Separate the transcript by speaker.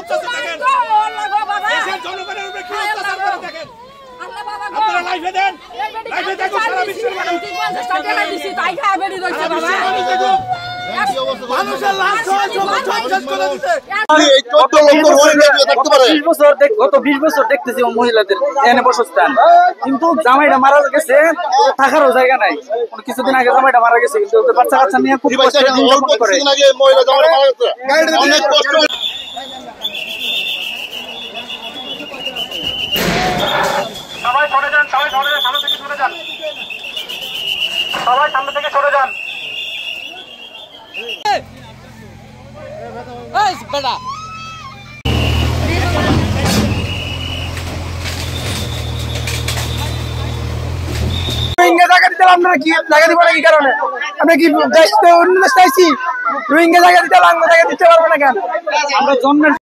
Speaker 1: অত্যাচার দেখেন, দেশের জনগণের উপরে কি অত্যাচার করে দেখেন। আপনারা লাইভে দেন, লাইভে দেখুন, সারা বিশ্বের মানুষ মানুষের লাশ শেষ করে দিতে।
Speaker 2: গত 20 বছর দেখতেছি মহিলাদের এনে বসস্থান, কিন্তু জামাইটা মারা গেছে, থাকারও জায়গা নাই। কিছুদিন আগে জামাইটা মারা গেছে, কিন্তু ওদের বাচ্চা কাচ্চা নিয়ে খুব কষ্ট করে।
Speaker 1: সবাই সরে যান, সবাই সরে যান, সামনে থেকে সরে যান, সবাই সামনে থেকে সরে যান।
Speaker 2: রোহিঙ্গা জায়গা দিতে আমরা কি জায়গা দিব না? কি কারণে আমরা কি দেশ চাইছি? রোহিঙ্গা জায়গা দিতে জায়গা দিতে পারবো না কেন? আমরা জন্মের